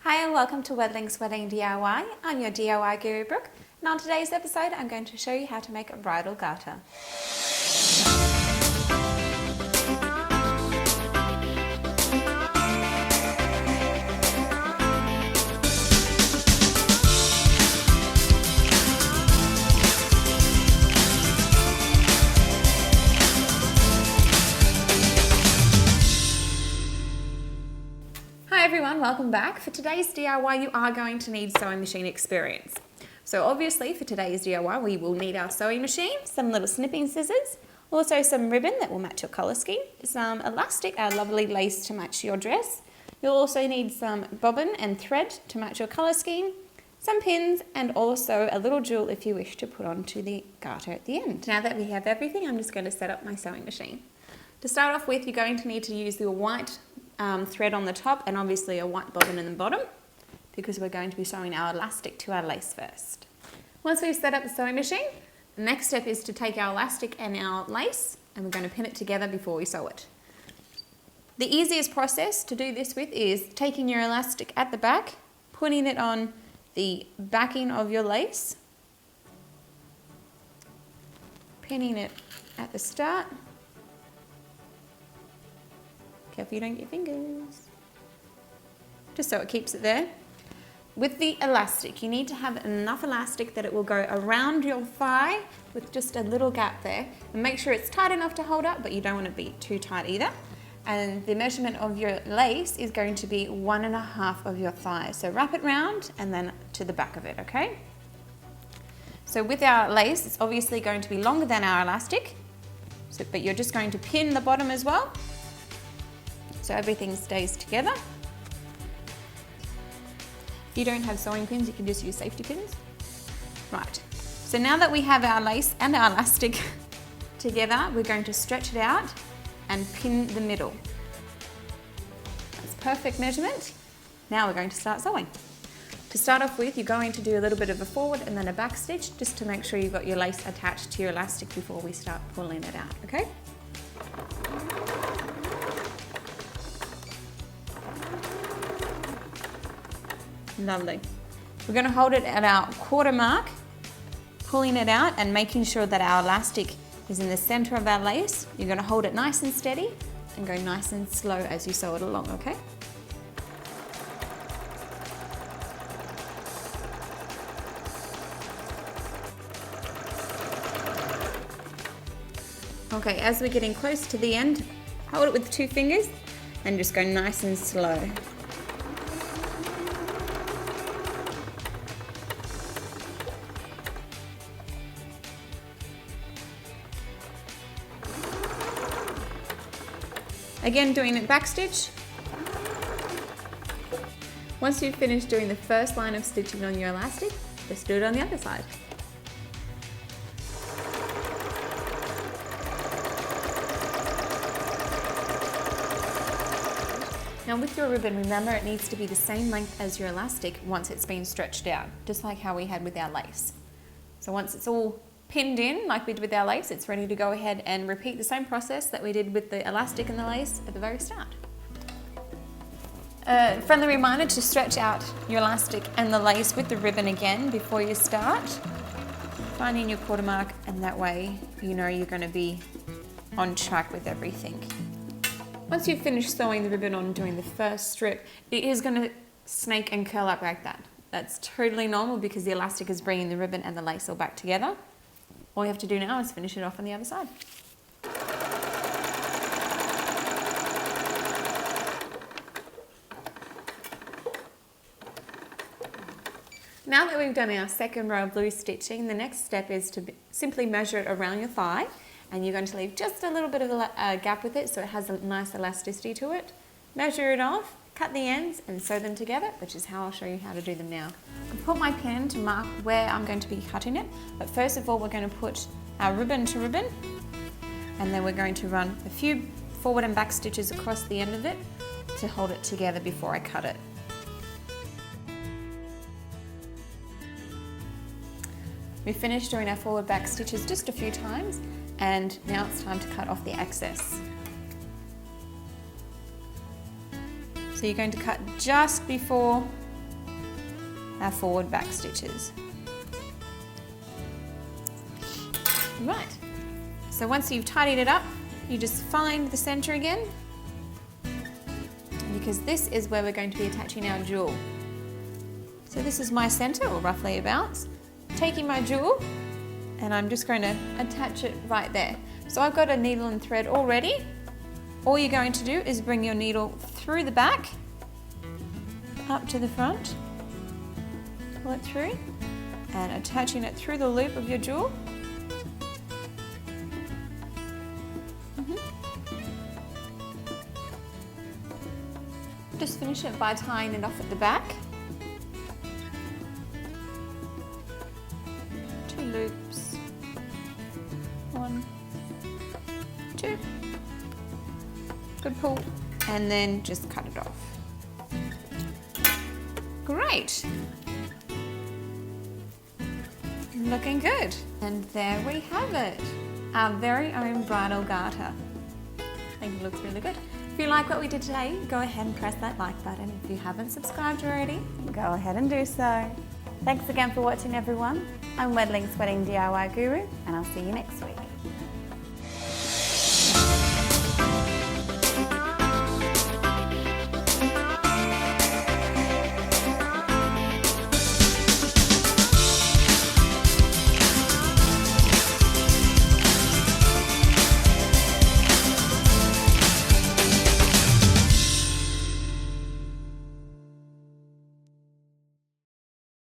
Hi and welcome to Wedling's Wedding DIY. I'm your DIY guru Brooke, and on today's episode I'm going to show you how to make a bridal garter. Hi everyone, welcome back. For today's DIY you are going to need sewing machine experience. So obviously for today's DIY we will need our sewing machine, some little snipping scissors, also some ribbon that will match your colour scheme, some elastic, our lovely lace to match your dress. You'll also need some bobbin and thread to match your colour scheme, some pins and also a little jewel if you wish to put onto the garter at the end. Now that we have everything, I'm just going to set up my sewing machine. To start off with, you're going to need to use your white thread on the top and obviously a white bobbin in the bottom because we're going to be sewing our elastic to our lace first. Once we've set up the sewing machine, the next step is to take our elastic and our lace and we're going to pin it together before we sew it. The easiest process to do this with is taking your elastic at the back, putting it on the backing of your lace, pinning it at the start. Careful you don't get fingers. Just so it keeps it there. With the elastic, you need to have enough elastic that it will go around your thigh with just a little gap there. And make sure it's tight enough to hold up, but you don't want to be too tight either. And the measurement of your lace is going to be 1.5 of your thigh. So wrap it round and then to the back of it, okay? So with our lace, it's obviously going to be longer than our elastic, but you're just going to pin the bottom as well, so everything stays together. If you don't have sewing pins, you can just use safety pins. Right, so now that we have our lace and our elastic together, we're going to stretch it out and pin the middle. That's perfect measurement. Now we're going to start sewing. To start off with, you're going to do a little bit of a forward and then a back stitch just to make sure you've got your lace attached to your elastic before we start pulling it out, okay? Lovely. We're going to hold it at our quarter mark, pulling it out and making sure that our elastic is in the center of our lace. You're going to hold it nice and steady and go nice and slow as you sew it along, okay? Okay, as we're getting close to the end, hold it with 2 fingers and just go nice and slow. Again, doing a back stitch. Once you've finished doing the first line of stitching on your elastic, just do it on the other side. Now with your ribbon, remember it needs to be the same length as your elastic once it's been stretched out, just like how we had with our lace. So once it's all pinned in, like we did with our lace, it's ready to go ahead and repeat the same process that we did with the elastic and the lace at the very start. Friendly reminder to stretch out your elastic and the lace with the ribbon again before you start, finding your quarter mark, and that way you know you're going to be on track with everything. Once you've finished sewing the ribbon on doing the first strip, it is going to snake and curl up like that. That's totally normal because the elastic is bringing the ribbon and the lace all back together. All you have to do now is finish it off on the other side. Now that we've done our second row of blue stitching, the next step is to simply measure it around your thigh, and you're going to leave just a little bit of a gap with it so it has a nice elasticity to it. Measure it off, cut the ends and sew them together, which is how I'll show you how to do them now. I'll put my pen to mark where I'm going to be cutting it, but first of all we're going to put our ribbon to ribbon, and then we're going to run a few forward and back stitches across the end of it to hold it together before I cut it. We finished doing our forward back stitches just a few times, and now it's time to cut off the excess. So you're going to cut just before our forward back stitches. Right, so once you've tidied it up, you just find the center again, because this is where we're going to be attaching our jewel. So this is my center, or roughly about. Taking my jewel, and I'm just going to attach it right there. So I've got a needle and thread already. All you're going to do is bring your needle through the back, up to the front, pull it through, and attaching it through the loop of your jewel. Just finish it by tying it off at the back. 2 loops. 1, 2. Good pull. And then just cut it off. Great. Looking good. And there we have it. Our very own bridal garter. I think it looks really good. If you like what we did today, go ahead and press that like button. If you haven't subscribed already, go ahead and do so. Thanks again for watching, everyone. I'm Wedding's Wedding DIY Guru, and I'll see you next week.